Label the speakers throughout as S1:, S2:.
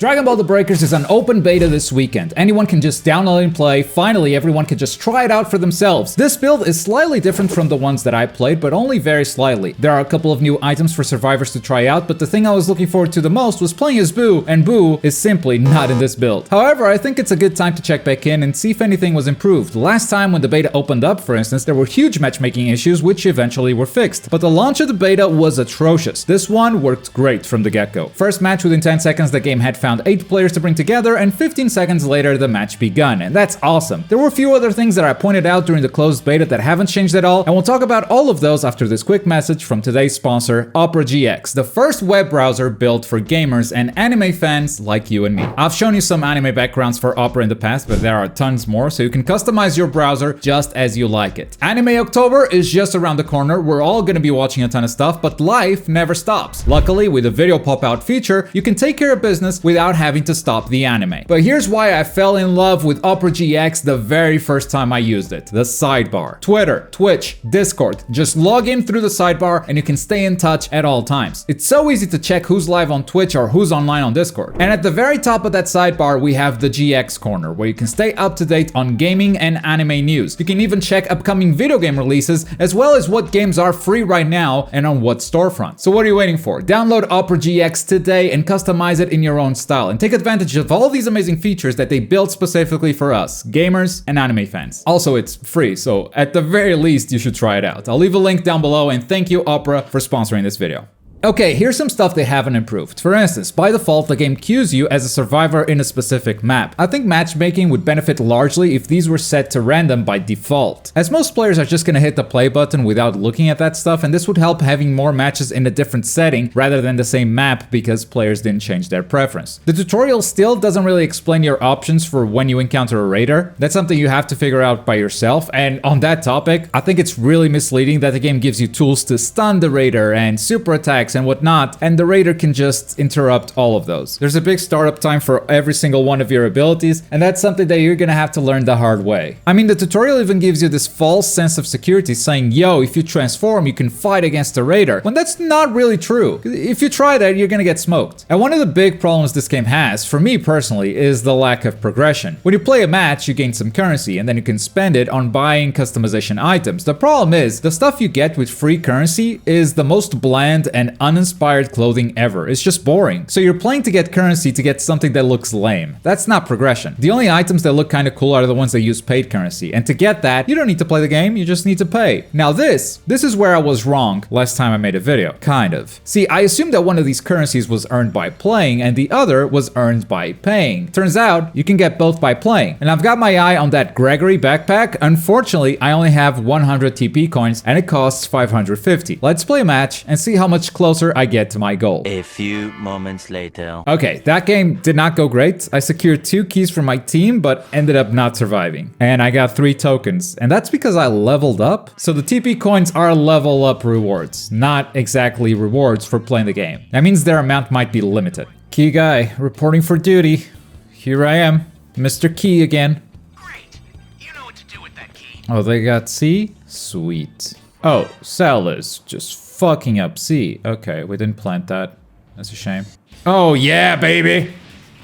S1: Dragon Ball: The Breakers is an open beta this weekend. Anyone can just download and play. Finally, everyone can just try it out for themselves. This build is slightly different from the ones that I played, but only very slightly. There are a couple of new items for survivors to try out, but the thing I was looking forward to the most was playing as Boo, and Boo is simply not in this build. However, I think it's a good time to check back in and see if anything was improved. Last time when the beta opened up, for instance, there were huge matchmaking issues which eventually were fixed. But the launch of the beta was atrocious. This one worked great from the get-go. First match within 10 seconds, the game had found 8 players to bring together, and 15 seconds later the match begun, and that's awesome. There were a few other things that I pointed out during the closed beta that haven't changed at all, and we'll talk about all of those after this quick message from today's sponsor, Opera GX, the first web browser built for gamers and anime fans like you and me. I've shown you some anime backgrounds for Opera in the past, but there are tons more, so you can customize your browser just as you like it. Anime October is just around the corner. We're all gonna be watching a ton of stuff, but life never stops. Luckily, with the video pop-out feature, you can take care of business without having to stop the anime. But here's why I fell in love with Opera GX the very first time I used it: the sidebar. Twitter, Twitch, Discord. Just log in through the sidebar and you can stay in touch at all times. It's so easy to check who's live on Twitch or who's online on Discord. And at the very top of that sidebar, we have the GX corner, where you can stay up to date on gaming and anime news. You can even check upcoming video game releases, as well as what games are free right now and on what storefront. So what are you waiting for? Download Opera GX today and customize it in your own style, and take advantage of all these amazing features that they built specifically for us, gamers and anime fans. Also, it's free, so at the very least, you should try it out. I'll leave a link down below, and thank you, Opera, for sponsoring this video. Okay, here's some stuff they haven't improved. For instance, by default, the game queues you as a survivor in a specific map. I think matchmaking would benefit largely if these were set to random by default, as most players are just gonna hit the play button without looking at that stuff, and this would help having more matches in a different setting rather than the same map because players didn't change their preference. The tutorial still doesn't really explain your options for when you encounter a raider. That's something you have to figure out by yourself, and on that topic, I think it's really misleading that the game gives you tools to stun the raider and super attack and whatnot, and the raider can just interrupt all of those. There's a big startup time for every single one of your abilities, and that's something that you're gonna have to learn the hard way. I mean, the tutorial even gives you this false sense of security, saying, yo, if you transform, you can fight against the raider, when that's not really true. If you try that, you're gonna get smoked. And one of the big problems this game has, for me personally, is the lack of progression. When you play a match, you gain some currency, and then you can spend it on buying customization items. The problem is, the stuff you get with free currency is the most bland and uninspired clothing ever. It's just boring. So you're playing to get currency to get something that looks lame. That's not progression. The only items that look kind of cool are the ones that use paid currency. And to get that, you don't need to play the game, you just need to pay. Now this is where I was wrong last time I made a video. Kind of. See, I assumed that one of these currencies was earned by playing and the other was earned by paying. Turns out, you can get both by playing. And I've got my eye on that Gregory backpack. Unfortunately, I only have 100 TP coins and it costs 550. Let's play a match and see how much closer I get to my goal.
S2: A few moments later.
S1: Okay, that game did not go great. I secured 2 keys for my team, but ended up not surviving. And I got 3 tokens, and that's because I leveled up. So the TP coins are level up rewards, not exactly rewards for playing the game. That means their amount might be limited. Key guy, reporting for duty. Here I am, Mr. Key again.
S3: Great. You know what to do with that key.
S1: Oh, they got C? Sweet. Oh, Sal is just fucking up C. Okay, we didn't plant that. That's a shame. Oh yeah, baby!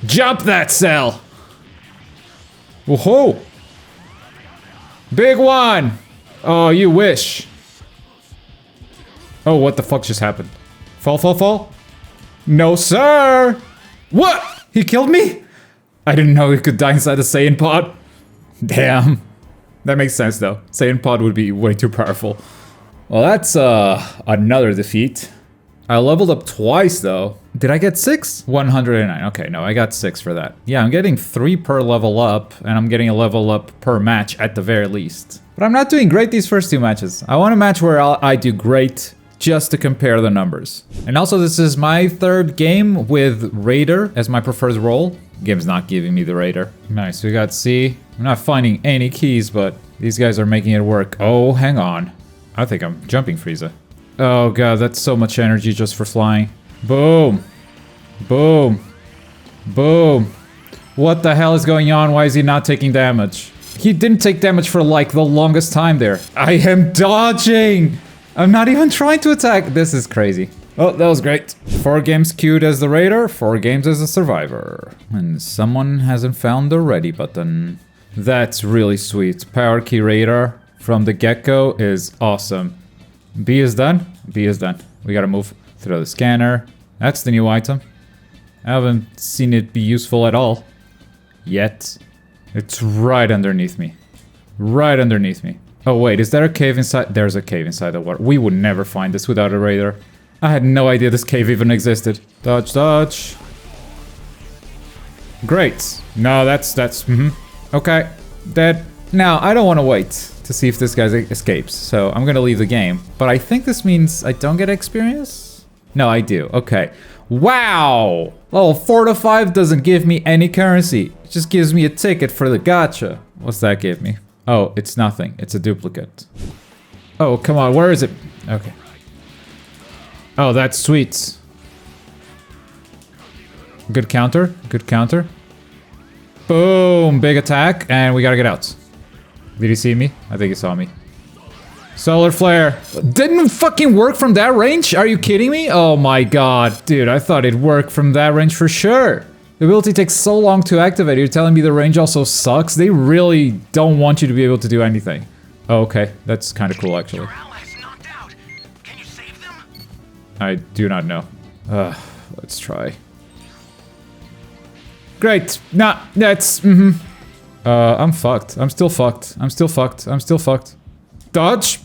S1: Jump that cell! Whoa! Big one! Oh, you wish. Oh, what the fuck just happened? Fall, fall, fall? No, sir! What? He killed me? I didn't know he could die inside the Saiyan pod. Damn. That makes sense though. Saiyan pod would be way too powerful. Well, that's another defeat. I leveled up twice though. Did I get 6? 109. Okay, no, I got 6 for that. Yeah, I'm getting 3 per level up, and I'm getting a level up per match at the very least. But I'm not doing great these first 2 matches. I want a match where I do great just to compare the numbers. And also, this is my 3rd game with Raider as my preferred role. Game's not giving me the Raider. Nice, we got C. I'm not finding any keys, but these guys are making it work. Oh, hang on. I think I'm jumping Frieza. Oh god, that's so much energy just for flying. Boom. Boom. Boom. What the hell is going on? Why is he not taking damage? He didn't take damage for like the longest time there. I am dodging! I'm not even trying to attack. This is crazy. Oh, that was great. 4 games queued as the raider, 4 games as a survivor. And someone hasn't found the ready button. That's really sweet. Power key raider from the get-go is awesome. B is done. B is done. We gotta move through the scanner. That's the new item. I haven't seen it be useful at all. Yet. It's right underneath me. Right underneath me. Oh wait, is there a cave inside? There's a cave inside the water. We would never find this without a raider. I had no idea this cave even existed. Dodge, dodge. Great. No, that's, Okay. Dead. Now, I don't want to wait to see if this guy escapes, so I'm gonna leave the game. But I think this means I don't get experience? No, I do. Okay. Wow! Level 4 to 5 doesn't give me any currency. It just gives me a ticket for the gacha. What's that give me? Oh, it's nothing. It's a duplicate. Oh, come on. Where is it? Okay. Oh, that's sweet. Good counter. Good counter. Boom. Big attack. And we gotta get out. Did he see me? I think he saw me. Solar flare. Didn't fucking work from that range? Are you kidding me? Oh my god. Dude, I thought it worked from that range for sure. The ability takes so long to activate. You're telling me the range also sucks? They really don't want you to be able to do anything. Oh, okay. That's kind of cool, actually. I do not know. Let's try. Great. Nah, that's... I'm fucked. I'm still fucked. I'm still fucked. I'm still fucked. Dodge!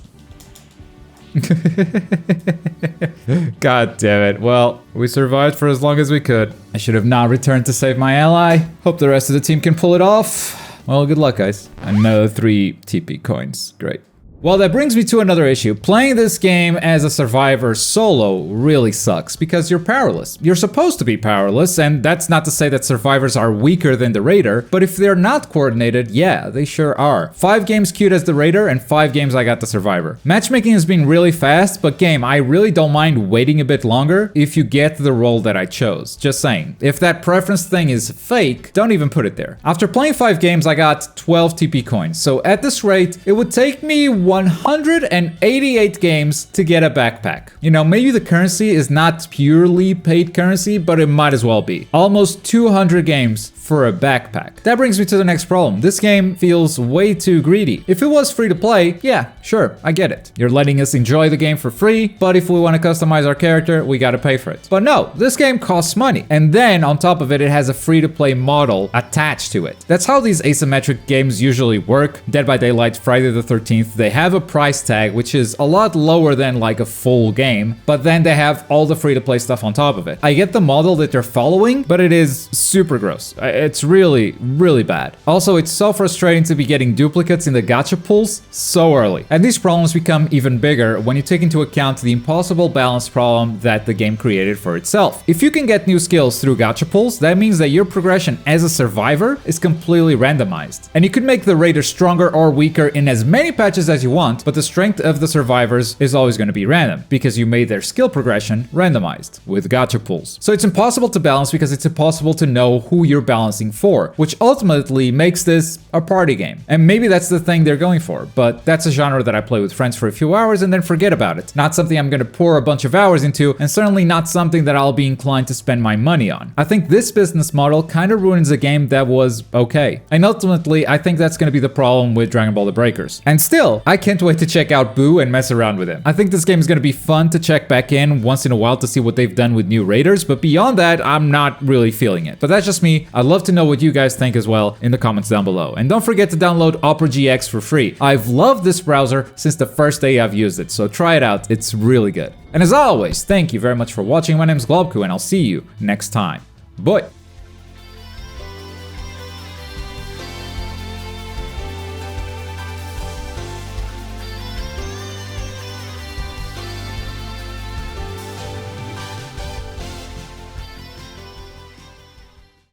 S1: God damn it. Well, we survived for as long as we could. I should have not returned to save my ally. Hope the rest of the team can pull it off. Well, good luck, guys. Another 3 TP coins. Great. Well, that brings me to another issue. Playing this game as a survivor solo really sucks because you're powerless. You're supposed to be powerless, and that's not to say that survivors are weaker than the raider, but if they're not coordinated, yeah, they sure are. 5 games queued as the raider, and 5 games I got the survivor. Matchmaking has been really fast, but game, I really don't mind waiting a bit longer if you get the role that I chose. Just saying. If that preference thing is fake, don't even put it there. After playing 5 games, I got 12 TP coins, so at this rate, it would take me 188 games to get a backpack. You know, maybe the currency is not purely paid currency, but it might as well be. Almost 200 games for a backpack. That brings me to the next problem. This game feels way too greedy. If it was free to play, yeah, sure, I get it. You're letting us enjoy the game for free, but if we want to customize our character, we gotta pay for it. But no, this game costs money. And then on top of it, it has a free to play model attached to it. That's how these asymmetric games usually work. Dead by Daylight, Friday the 13th, they have a price tag, which is a lot lower than like a full game, but then they have all the free to play stuff on top of it. I get the model that they're following, but it is super gross. It's really, really bad. Also, it's so frustrating to be getting duplicates in the gacha pools so early. And these problems become even bigger when you take into account the impossible balance problem that the game created for itself. If you can get new skills through gacha pools, that means that your progression as a survivor is completely randomized. And you could make the raider stronger or weaker in as many patches as you want, but the strength of the survivors is always going to be random because you made their skill progression randomized with gacha pools. So it's impossible to balance because it's impossible to know who you're balancing for, which ultimately makes this a party game. And maybe that's the thing they're going for, but that's a genre that I play with friends for a few hours and then forget about it. Not something I'm going to pour a bunch of hours into, and certainly not something that I'll be inclined to spend my money on. I think this business model kind of ruins a game that was okay. And ultimately, I think that's going to be the problem with Dragon Ball: The Breakers. And still, I can't wait to check out Boo and mess around with him. I think this game is going to be fun to check back in once in a while to see what they've done with new raiders, but beyond that, I'm not really feeling it. But that's just me. I'd love to know what you guys think as well in the comments down below. And don't forget to download Opera GX for free. I've loved this browser since the first day I've used it, so try it out. It's really good. And as always, thank you very much for watching. My name is Globku, and I'll see you next time. Bye!